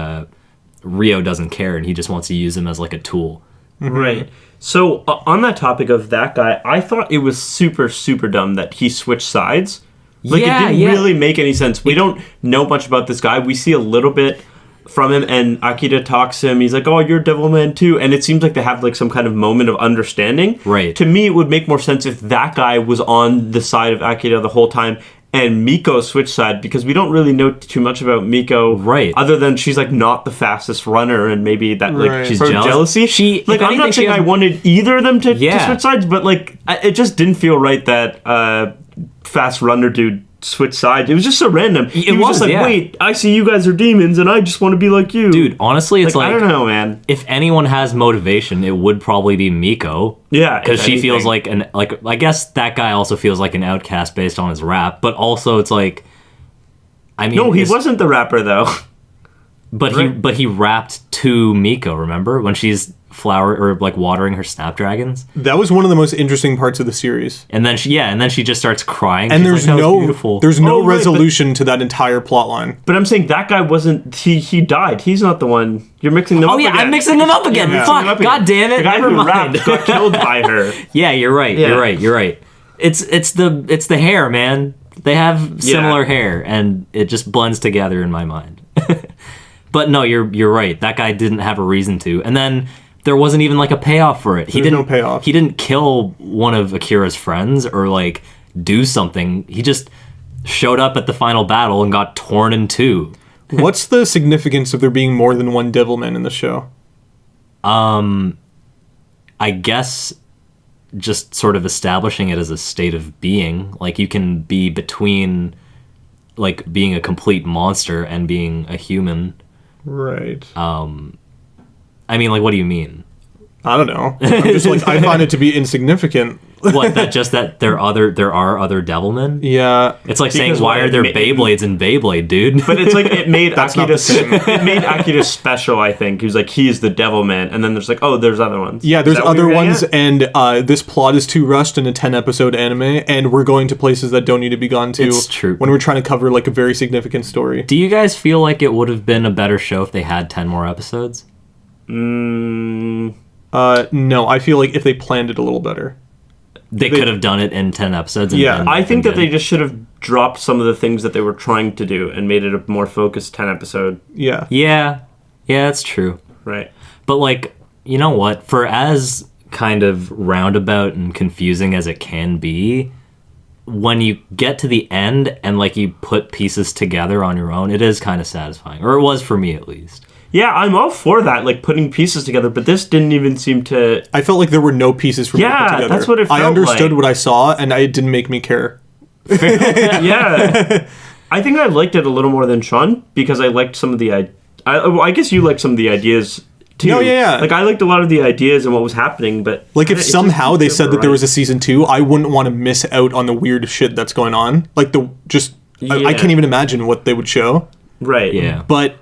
Rio doesn't care, and he just wants to use him as, like, a tool. Right. So on that topic of that guy, I thought it was super, super dumb that he switched sides. Like, Yeah, it didn't yeah. really make any sense. We don't know much about this guy. We see a little bit from him, and Akira talks to him. He's like, oh, you're Devilman too. And it seems like they have, like, some kind of moment of understanding. Right. To me, it would make more sense if that guy was on the side of Akira the whole time, and Miko switched side, because we don't really know too much about Miko. Right. Other than she's, like, not the fastest runner, and maybe that, like, Right. She's her jealous. jealousy. She- like, if I'm anything, not she saying has- I wanted either of them to Yeah. switch sides, but, like, it just didn't feel right that fast runner dude switched sides. It was just so random. He was was, just like, yeah. wait, I see you guys are demons, and I just want to be like you. Dude, honestly, it's I don't know, man. if anyone has motivation, it would probably be Miko. Yeah, Because if she feels anything. like I guess that guy also feels like an outcast based on his rap, but also it's like, I mean, No, he wasn't the rapper, though. but he rapped to Miko. Remember when she's like watering her snapdragons, That was one of the most interesting parts of the series. and then she just starts crying. And She's there's like, "That was no beautiful." there's no Oh, right, but- resolution to that entire plot line. But I'm saying that guy wasn't... He died. He's not the one. You're mixing them Oh up yeah, again. I'm mixing them up again. You're mixing them Fuck! up again. God damn it! The guy Never who mind. rapped got killed by her. Yeah, you're right. Yeah. You're right. It's the hair, man. They have similar hair, and it just blends together in my mind. But no, you're right. That guy didn't have a reason to, and then there wasn't even like a payoff for it. He There's didn't. no payoff. He didn't kill one of Akira's friends or like do something. He just showed up at the final battle and got torn in two. What's the significance of there being more than one Devilman in the show? I guess just sort of establishing it as a state of being. Like you can be between like being a complete monster and being a human. Right. I mean, like, what do you mean? I don't know. I'm just like I find it to be insignificant. What, that there are other Devilmen? Yeah. It's like Because saying, why what, are there it ma- Beyblades in Beyblade, dude? But it's like it made That's not Akira the same. it made Akira special, I think. He was like, he's the devil man, and then there's like, oh, there's other ones. Yeah, Is there's that what other you're getting ones, at? and this plot is too rushed in a 10-episode anime, and we're going to places that don't need to be gone to. It's true. When we're trying to cover like a very significant story. Do you guys feel like it would have been a better show if they had 10 more episodes? No, I feel like if they planned it a little better. They could have done it in 10 episodes. And Yeah, been- I think been that they good. just should have dropped some of the things that they were trying to do and made it a more focused 10 episode. Yeah. Yeah, that's true. Right. But, like, you know what? For as kind of roundabout and confusing as it can be, when you get to the end and like you put pieces together on your own, it is kind of satisfying, or it was for me at least. Yeah, I'm all for that, like putting pieces together, but this didn't even seem to... I felt like there were no pieces for me to put together. That's what it felt I understood like. what I saw, and it didn't make me care. Yeah. I think I liked it a little more than Sean, because I liked some of the... I guess you liked some of the ideas, too. No, yeah. Like, I liked a lot of the ideas and what was happening, but... Like, if it just somehow didn't they feel said that there right. was a season 2, I wouldn't want to miss out on the weird shit that's going on. Like, I can't even imagine what they would show. Right. Yeah. But,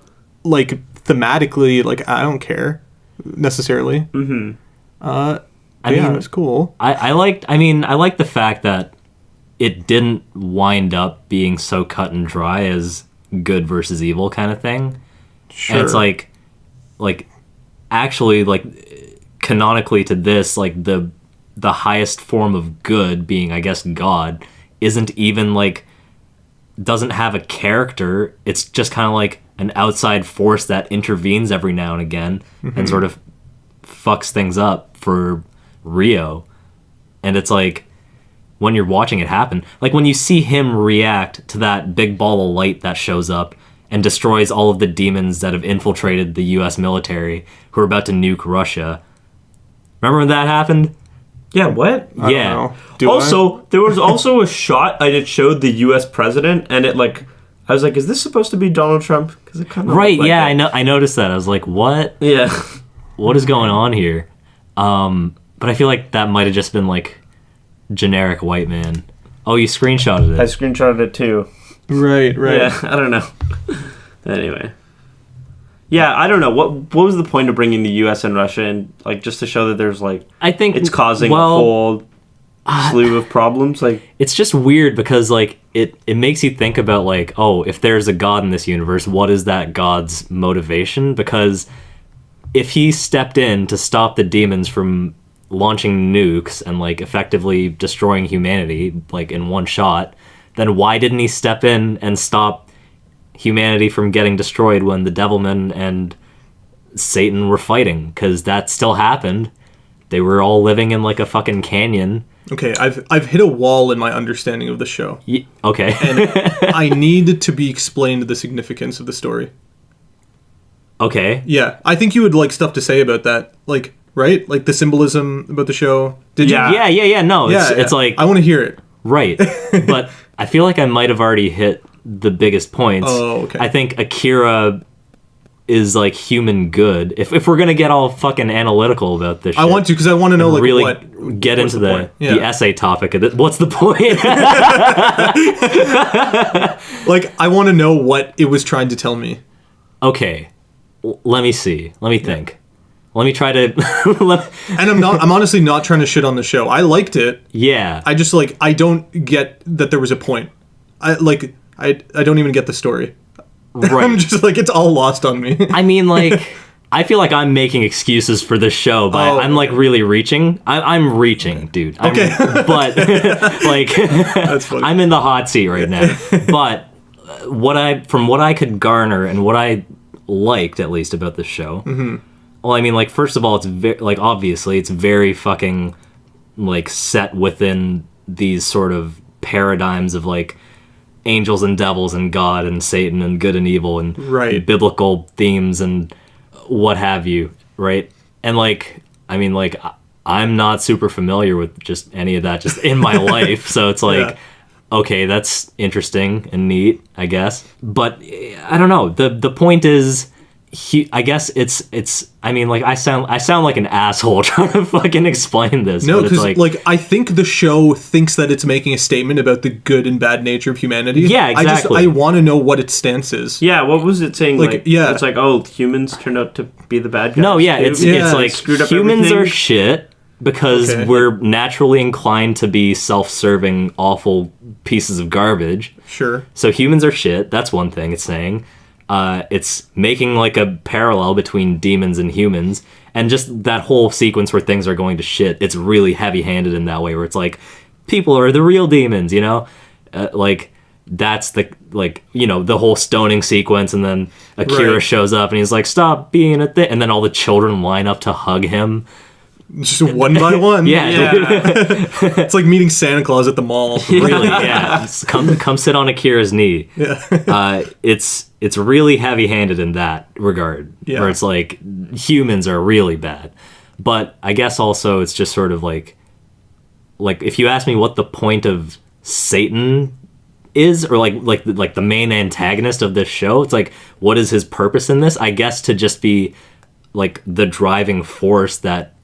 like, thematically, like, I don't care, necessarily. Mm-hmm. I Yeah, mean, it was cool. I liked the fact that it didn't wind up being so cut and dry as good versus evil kind of thing. Sure. And it's like actually, like, canonically to this, like, the highest form of good, being, I guess, God, isn't even, like, doesn't have a character. It's just kind of like an outside force that intervenes every now and again and sort of fucks things up for Rio. And it's like, when you're watching it happen, like when you see him react to that big ball of light that shows up and destroys all of the demons that have infiltrated the US military who are about to nuke Russia. Remember when that happened? Yeah, what? I Yeah. don't know. Do Also, there was also a shot it showed the U.S. president, and it, like... I was like, is this supposed to be Donald Trump? Because it kind of Right, like yeah, it. I noticed that. I was like, what? Yeah. What is going on here? But I feel like that might have just been like generic white man. Oh, you screenshotted I it. screenshotted it, too. Right. Yeah, I don't know. Anyway. Yeah, I don't know. What was the point of bringing the U.S. and Russia in? Like, just to show that there's, like... I think It's causing a whole slew of problems? Like... It's just weird because, like, it makes you think about, like, oh, if there's a god in this universe, what is that god's motivation? Because if he stepped in to stop the demons from launching nukes and, like, effectively destroying humanity, like, in one shot, then why didn't he step in and stop humanity from getting destroyed when the Devilman and Satan were fighting? Because that still happened. They were all living in, like, a fucking canyon. Okay, I've hit a wall in my understanding of the show. Okay. And I need to be explained the significance of the story. Okay. Yeah, I think you would like stuff to say about that. Like, right? Like the symbolism about the show. Did you? Yeah. No, it's like... I want to hear it. Right. But I feel like I might have already hit the biggest points. Oh, okay. I think Akira is, like, human good. If we're going to get all fucking analytical about this shit. I want to, because I want to know, like, really what... get what's into point? the essay topic of it. What's the point? Like, I want to know what it was trying to tell me. Okay. Let me see. Let me think. Let me try to... And I'm honestly not trying to shit on the show. I liked it. Yeah. I just, like, I don't get that there was a point. I don't even get the story. Right. I'm just like, it's all lost on me. I mean, like, I feel like I'm making excuses for this show, but I'm, like, really reaching. I'm reaching, dude. Okay. But, like, That's funny. I'm in the hot seat right now. But from what I could garner and what I liked, at least, about this show, well, I mean, like, first of all, it's like, obviously, it's very fucking, like, set within these sort of paradigms of, like, angels and devils and God and Satan and good and evil and Right. biblical themes and what have you, right? And, like, I mean, like, I'm not super familiar with just any of that just in my life, so it's like, Yeah. okay, that's interesting and neat, I guess. But I don't know. The point is, I guess it's. I mean, like, I sound like an asshole trying to fucking explain this. No, but it's because like I think the show thinks that it's making a statement about the good and bad nature of humanity. Yeah, exactly. I want to know what its stance is. Yeah, what was it saying? Like, Like, yeah. It's like, oh, humans turned out to be the bad guys. No, yeah, too? it's like screwed up humans everything. are shit because Okay. we're naturally inclined to be self-serving, awful pieces of garbage. Sure. So humans are shit. That's one thing it's saying. It's making, like, a parallel between demons and humans, and just that whole sequence where things are going to shit. It's really heavy-handed in that way, where it's like, people are the real demons, you know? Like, that's the, like, you know, the whole stoning sequence, and then Akira Right. shows up and he's like, stop being a thing, and then all the children line up to hug him. Just one by one. Yeah. It's like meeting Santa Claus at the mall. Really, yeah. Just come sit on Akira's knee. Yeah. It's really heavy-handed in that regard, Yeah. where it's like humans are really bad. But I guess also it's just sort of like if you ask me what the point of Satan is, or like the main antagonist of this show, it's like, what is his purpose in this? I guess to just be like the driving force that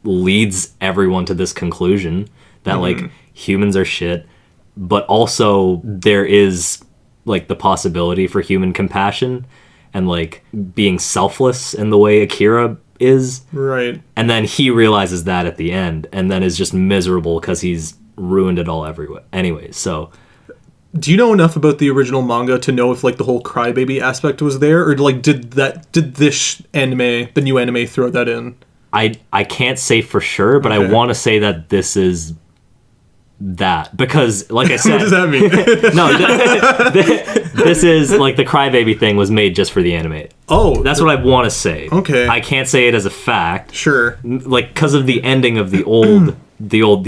leads everyone to this conclusion that like humans are shit, but also there is like the possibility for human compassion and like being selfless in the way Akira is. Right. And then he realizes that at the end and then is just miserable because he's ruined it all everywhere. Anyways, so Do you know enough about the original manga to know if like the whole crybaby aspect was there, or like did this anime, the new anime, throw that in? I can't say for sure, but Okay. I want to say that this is that, because like I said, What does that mean? no, this is like the crybaby thing was made just for the anime. Oh, That's what I want to say. Okay. I can't say it as a fact. sure. Like, because of the ending of the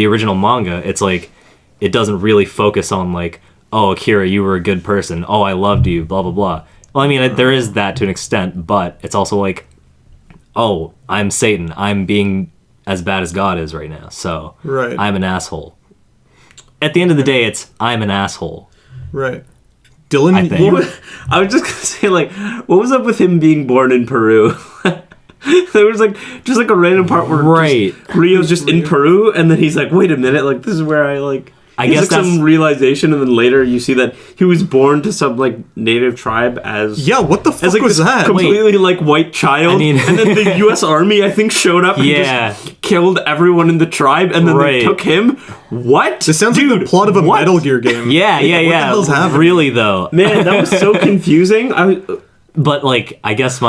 original manga, it's like it doesn't really focus on like, oh, Akira, you were a good person. Oh, I loved you. Blah blah blah. Well, I mean, there is that to an extent, but it's also like, oh, I'm Satan. I'm being as bad as God is right now. So Right. I'm an asshole. At the end of the day, it's I'm an asshole. Right. Dylan, I think. you- I was just gonna say, like, what was up with him being born in Peru? There was like just like a random part where Right. Rio's just in Peru, and then he's like, wait a minute, like this is where I like. I He's guess like that's- some realization, and then later you see that he was born to some like native tribe as yeah, what the fuck as like was this that? completely like white child, I mean- and then the U.S. Army I think showed up and Yeah. just killed everyone in the tribe, and then Right. they took him. What? This sounds like the plot of a what? Metal Gear game. Yeah, What the hell's happening? Really though. Man, that was so confusing. But like, I guess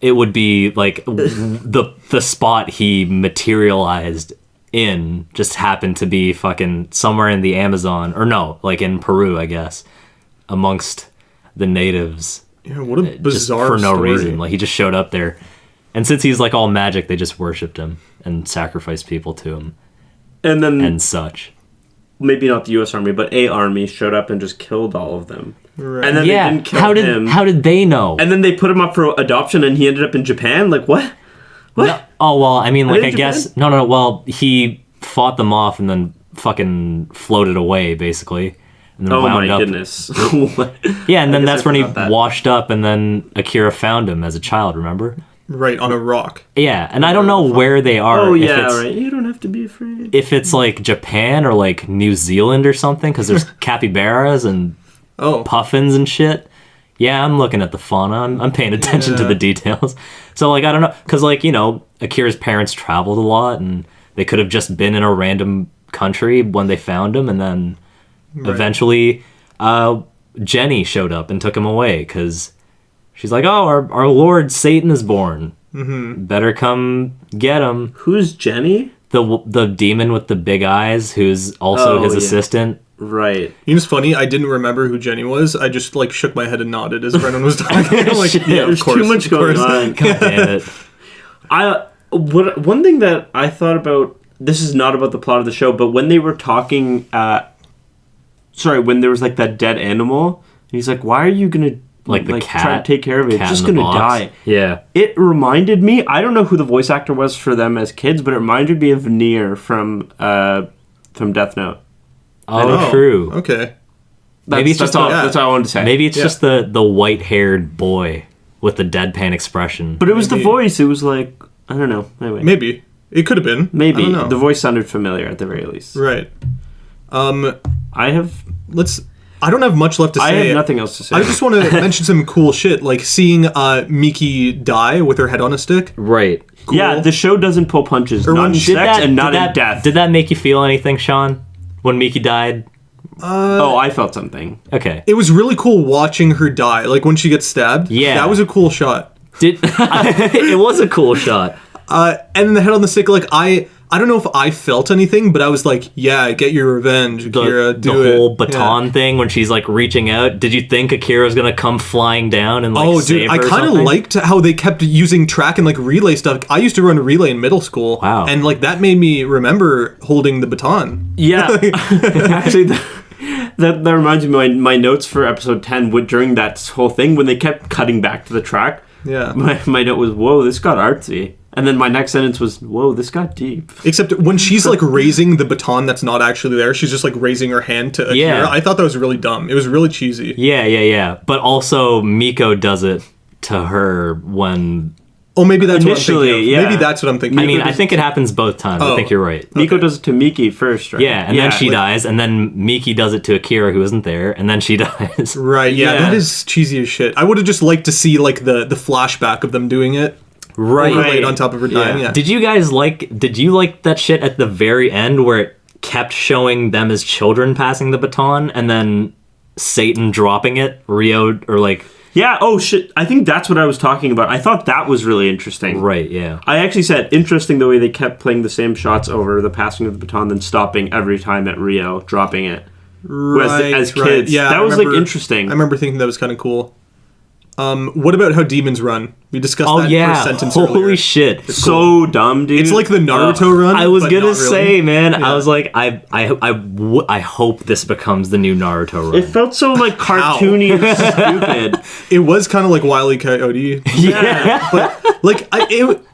it would be like the spot he materialized in just happened to be fucking somewhere in the Amazon, or no, like in Peru, I guess, amongst the natives. Yeah, what a Just bizarre for no story. reason. Like he just showed up there, and since he's like all magic, they just worshipped him and sacrificed people to him And then and such. maybe not the U.S. Army, but a army showed up and just killed all of them. Right. And then Yeah, they didn't kill him. how did they know? And then they put him up for adoption, and he ended up in Japan. Like what? What? No, oh well, I mean, like they I in guess no. Well, he fought them off and then fucking floated away, basically. And then Oh wound my up. goodness. Yeah, and then guess that's I when he forgot that. washed up, and then Akira found him as a child. Remember? Right, on a rock. Yeah, and I don't know where they are. Oh if yeah, it's, right. You don't have to be afraid. If it's like Japan or like New Zealand or something, because there's capybaras and Oh. puffins and shit. Yeah, I'm looking at the fauna. I'm paying attention to Yeah. the details. So like I don't know, because like Akira's parents traveled a lot, and they could have just been in a random country when they found him, and then eventually Jenny showed up and took him away because she's like, oh, our Lord Satan is born. Mm-hmm. Better come get him. Who's Jenny? The demon with the big eyes, who's also Oh, his yeah. assistant. Right. You know, it's funny. I didn't remember who Jenny was. I just like shook my head and nodded as Brennan was talking. I'm like, Shit, yeah, of There's course, too much of going course. on. God damn it. One thing that I thought about. This is not about the plot of the show, but when they were talking, when there was like that dead animal, he's like, "Why are you gonna Like the try cat? to take care of it? It's Cat just in the gonna box. die." Yeah. It reminded me. I don't know who the voice actor was for them as kids, but it reminded me of Nier from Death Note. Oh, true. Okay. Maybe it's just all. yeah. That's all I wanted to say. Maybe it's Yeah. just the white-haired boy with the deadpan expression. but it was Maybe. the voice. It was like I don't know. Anyway, Maybe. It could have been. I maybe don't know. the voice sounded familiar at the very least. Right. I have I don't have much left to say. I have nothing else to say. I just want to mention some cool shit, like seeing Miki die with her head on a stick. Right. Cool. Yeah, the show doesn't pull punches. Or Not when in she- sex and not in death. Did that make you feel anything, Sean? When Miki died? Oh, I felt something. Okay. It was really cool watching her die, like when she gets stabbed. Yeah. That was a cool shot. It was a cool shot. And then the head on the stick, like I I don't know if I felt anything, but I was like, yeah, get your revenge, Akira. The Do it. whole baton thing when she's like reaching out. Did you think Akira's gonna come flying down and like Oh, save dude, her I or kind of something? liked how they kept using track and like relay stuff. I used to run relay in middle school. Wow. And like that made me remember holding the baton. Yeah. Actually, that reminds me of my notes for episode 10 during that whole thing when they kept cutting back to the track. Yeah. My note was, whoa, this got artsy. And then my next sentence was, whoa, this got deep. Except when she's like raising the baton that's not actually there, she's just like raising her hand to Akira. Yeah. I thought that was really dumb. It was really cheesy. Yeah. But also Miko does it to her when. Oh, maybe that's Initially, what I'm thinking of. yeah. Maybe that's what I'm thinking I of. mean, I think it happens both times. I Oh. think you're right. Miko does it to Miki first, right? Yeah, and then she like- dies, and then Miki does it to Akira, who isn't there, and then she dies. Right, yeah, Yeah. that is cheesy as shit. I would have just liked to see like the flashback of them doing it. Right. Overlaid on top of her dying, yeah. Did you like that shit at the very end where it kept showing them as children passing the baton, and then Satan dropping it, Rio, or like... Yeah, oh shit. I think that's what I was talking about. I thought that was really interesting. Right, yeah. I actually said interesting the way they kept playing the same shots over the passing of the baton, then stopping every time at Rio, dropping it. Right, as right. kids. Yeah, that I was remember- like interesting. I remember thinking that was kind of cool. What about how demons run? We discussed Oh, that yeah. first sentence Holy earlier. shit. So dumb, dude. It's like the Naruto run. I was but gonna not really. say, man, Yeah. I was like, I hope this becomes the new Naruto run. It felt so like cartoony and stupid. It was kind of like Wile E. Coyote. Yeah. But like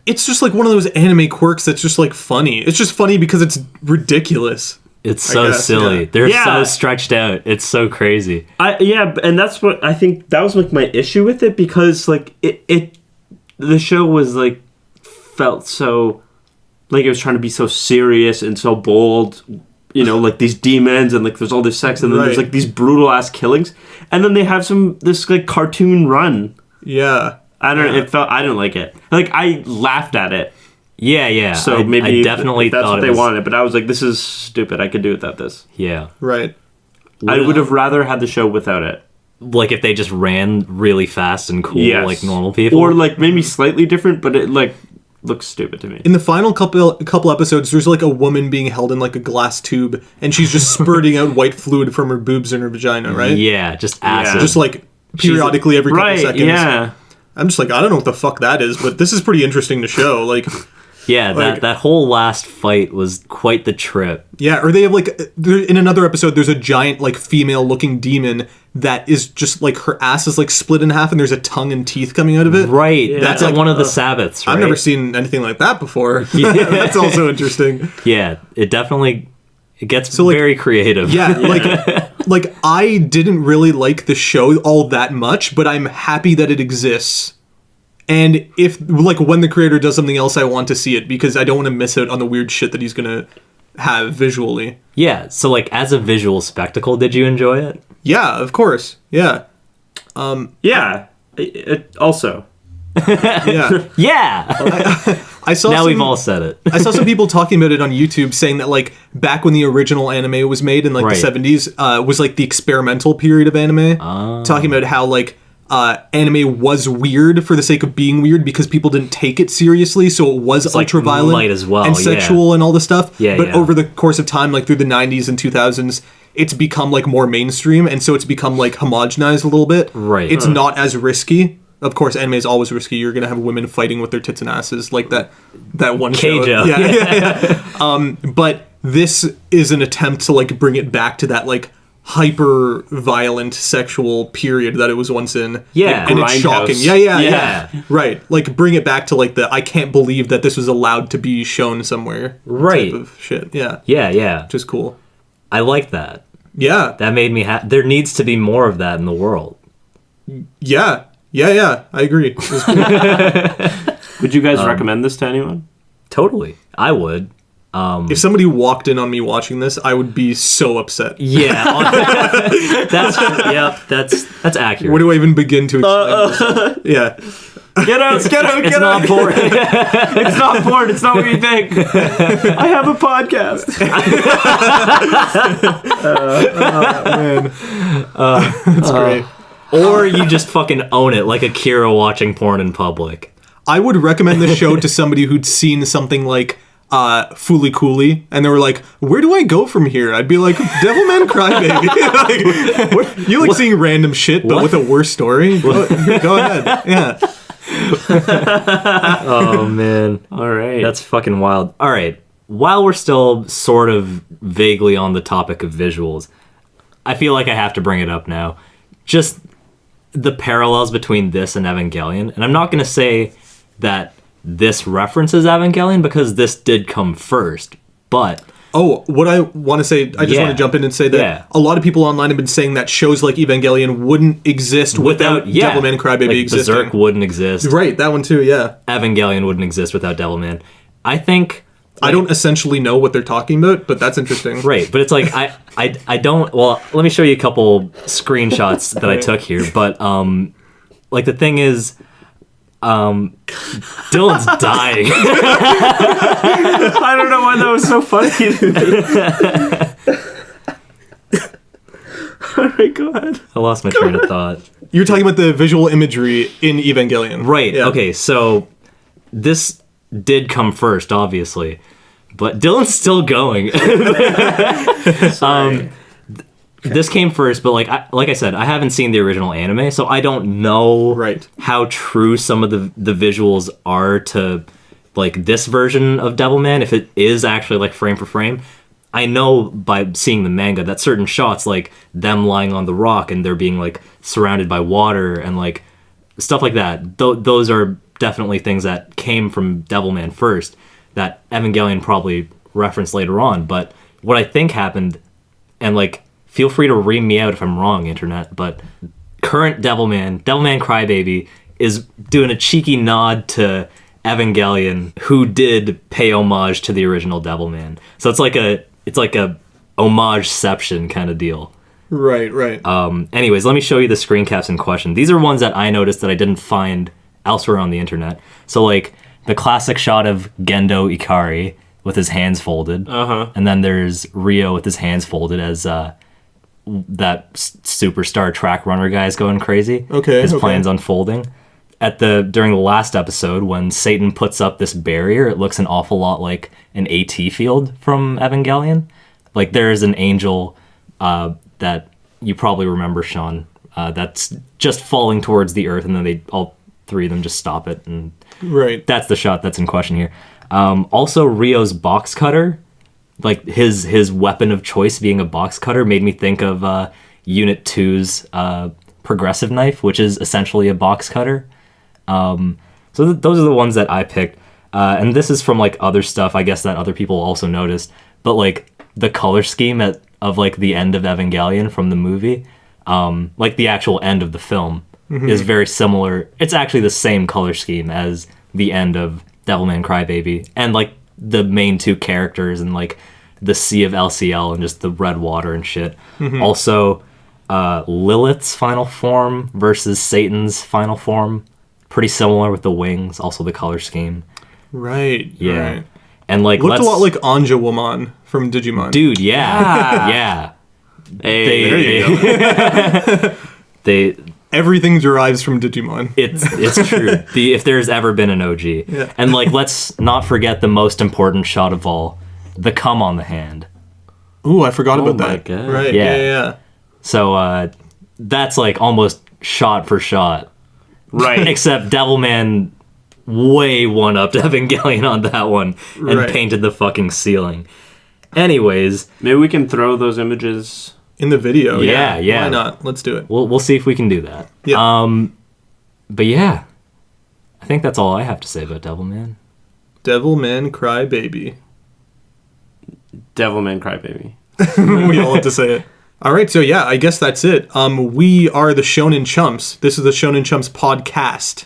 it's just like one of those anime quirks that's just like funny. It's just funny because it's ridiculous. It's so guess, silly. yeah. They're Yeah. so stretched out. It's so crazy. And that's what I think that was like my issue with it, because like the show was like felt so like it was trying to be so serious and so bold, you know, like these demons and like there's all this sex and then there's Right. like these brutal ass killings, and then they have this like cartoon run. Yeah. I didn't like it. Like I laughed at it. Yeah. So maybe I definitely that's thought what it they was, wanted, but I was like, this is stupid. I could do without this. Yeah. Right. I would have rather had the show without it. Like if they just ran really fast and cool Yes. like normal people. Or like maybe slightly different, but it like looks stupid to me. In the final couple episodes, there's like a woman being held in like a glass tube, and she's just spurting out white fluid from her boobs and her vagina, right? Yeah, just acid. Just like periodically every couple Right, seconds. yeah. I'm just like, I don't know what the fuck that is, but this is pretty interesting to show. Like, Yeah, Like- that whole last fight was quite the trip. yeah, or they have like, in another episode, there's a giant like female looking demon that is just like her ass is like split in half and there's a tongue and teeth coming out of it. Right. That's That's at like- one of the Sabbaths, right? I've never seen anything like that before. That's also interesting. Yeah, it gets like- very creative. Yeah, like I didn't really like the show all that much, but I'm happy that it exists. And if like when the creator does something else, I want to see it because I don't want to miss out on the weird shit that he's gonna have visually. Yeah, so like as a visual spectacle, did you enjoy it? Yeah, of course. Yeah, Yeah. It also. yeah. Yeah. I saw now some, we've all said it. I saw some people talking about it on YouTube, saying that like back when the original anime was made in like Right. the 70s, was like the experimental period of anime. Talking about how like anime was weird for the sake of being weird because people didn't take it seriously, so it was like ultra violent light as well, and yeah. sexual and all this stuff. Yeah, but yeah. over the course of time, like through the 90s and 2000s, it's become like more mainstream, and so it's become like homogenized a little bit. Right. It's not as risky. Of course, anime is always risky. You're gonna have women fighting with their tits and asses, like that one show. Keijo. Yeah. But this is an attempt to like bring it back to that like hyper violent sexual period that it was once in. Yeah. And it's Grindhouse. shocking. Yeah. Right. Like bring it back to like the I can't believe that this was allowed to be shown somewhere. Right. Type of shit. Yeah. Yeah. Which is cool. I like that. Yeah. That made me there needs to be more of that in the world. Yeah. I agree. It was cool. Would you guys recommend this to anyone? Totally. I would. If somebody walked in on me watching this, I would be so upset. Yeah. That's accurate. Where do I even begin to explain this? Yeah. Get out! It's not boring. It's not porn. It's not what you think. I have a podcast. That's great. Or you just fucking own it like Akira watching porn in public. I would recommend this show to somebody who'd seen something like Fooly Cooley, and they were like, where do I go from here? I'd be like, Devilman Crybaby. Like, you like seeing random shit, but with a worse story? Go ahead. Yeah. Oh, man. All right. That's fucking wild. All right. While we're still sort of vaguely on the topic of visuals, I feel like I have to bring it up now. Just the parallels between this and Evangelion. And I'm not going to say that this references Evangelion because this did come first, but... Oh, what I want to say, I just want to jump in and say that a lot of people online have been saying that shows like Evangelion wouldn't exist without Devilman Crybaby like existing. Berserk wouldn't exist. Right, that one too, yeah. Evangelion wouldn't exist without Devilman. I think... I don't essentially know what they're talking about, but that's interesting. Right, but it's like, I don't... Well, let me show you a couple screenshots that I took here, but, like, the thing is... Dylan's dying. I don't know why that was so funny. All right, go ahead. I lost my train of thought. You're talking about the visual imagery in Evangelion. Right, Yeah. okay, so this did come first, obviously, but Dylan's still going. This came first, but like I said, I haven't seen the original anime, so I don't know how true some of the visuals are to like this version of Devilman, if it is actually like frame for frame. I know by seeing the manga that certain shots, like them lying on the rock and they're being like surrounded by water and like stuff like that, those are definitely things that came from Devilman first that Evangelion probably referenced later on. But what I think happened, and like, feel free to ream me out if I'm wrong, internet, but current Devilman Crybaby, is doing a cheeky nod to Evangelion, who did pay homage to the original Devilman. So it's like a homage-ception kind of deal. Right. Anyways, let me show you the screen caps in question. These are ones that I noticed that I didn't find elsewhere on the internet. So like the classic shot of Gendo Ikari with his hands folded, and then there's Rio with his hands folded as that superstar track runner guy's going crazy. His plan's unfolding. During the last episode, when Satan puts up this barrier, it looks an awful lot like an AT field from Evangelion. Like there's an angel that you probably remember, Sean, that's just falling towards the earth, and then all three of them just stop it, and that's the shot that's in question here. Also, Rio's box cutter, like his weapon of choice being a box cutter, made me think of Unit 2's progressive knife, which is essentially a box cutter. So those are the ones that I picked. And this is from like other stuff, I guess, that other people also noticed. But like the color scheme of like the end of Evangelion from the movie, like the actual end of the film, is very similar. It's actually the same color scheme as the end of Devilman Crybaby, and like the main two characters, and like the Sea of LCL and just the red water and shit. Also, Lilith's final form versus Satan's final form, pretty similar with the wings, also the color scheme. Yeah. And like looked a lot like Anja Woman from Digimon. Dude, yeah. Hey, there you go. Everything derives from Digimon. It's true. If there's ever been an OG. Yeah. And like, let's not forget the most important shot of all, the cum on the hand. Ooh, I forgot about that. God. Right. Yeah. So that's like almost shot for shot. Right. Except Devilman way one-upped Evangelion on that one and painted the fucking ceiling. Anyways, maybe we can throw those images in the video. Yeah. Why not? Let's do it. We'll see if we can do that. Yeah. But yeah, I think that's all I have to say about Devilman. Devilman Crybaby. Devilman Crybaby. We all have to say it. All right, so yeah, I guess that's it. We are the Shonen Chumps. This is the Shonen Chumps podcast.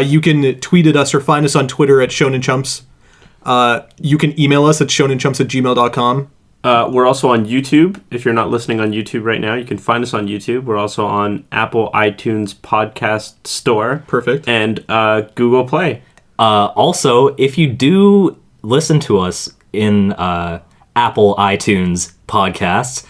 You can tweet at us or find us on Twitter at Shonen Chumps. You can email us at shonenchumps@gmail.com. We're also on YouTube. If you're not listening on YouTube right now, you can find us on YouTube. We're also on Apple iTunes Podcast Store. Perfect. And Google Play. Also, if you do listen to us in Apple iTunes Podcasts,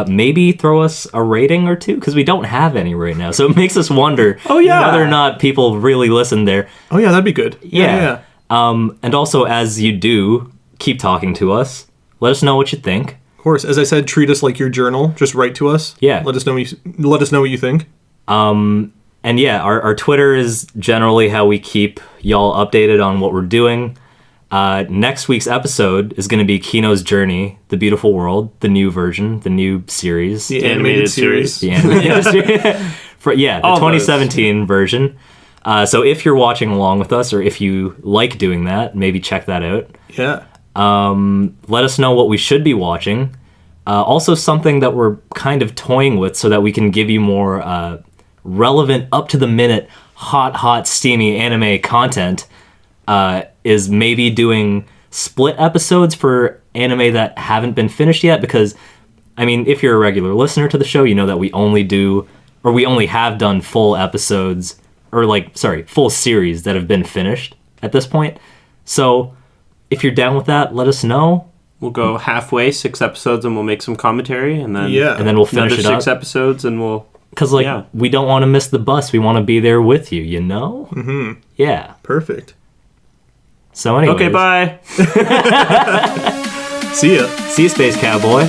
maybe throw us a rating or two, because we don't have any right now. So it makes us wonder whether or not people really listen there. Oh, yeah, that'd be good. Yeah. And also, as you do, keep talking to us. Let us know what you think. Of course, as I said, treat us like your journal. Just write to us. Yeah. Let us know what you think. And yeah, our Twitter is generally how we keep y'all updated on what we're doing. Next week's episode is going to be Kino's Journey, The Beautiful World, the new version, the new series. The animated series. The animated series. The 2017 version. So if you're watching along with us, or if you like doing that, maybe check that out. Yeah. Let us know what we should be watching. Also something that we're kind of toying with so that we can give you more relevant, up-to-the-minute, hot, steamy anime content is maybe doing split episodes for anime that haven't been finished yet. Because, I mean, if you're a regular listener to the show, you know that we only have done full episodes, full series that have been finished at this point. So if you're down with that, let us know. We'll go halfway, 6 episodes, and we'll make some commentary, and then we'll finish it up. 6 episodes, and we'll... Because, we don't want to miss the bus. We want to be there with you, you know? Mm-hmm. Yeah. Perfect. So anyway. Okay, bye. See ya. See you, Space Cowboy.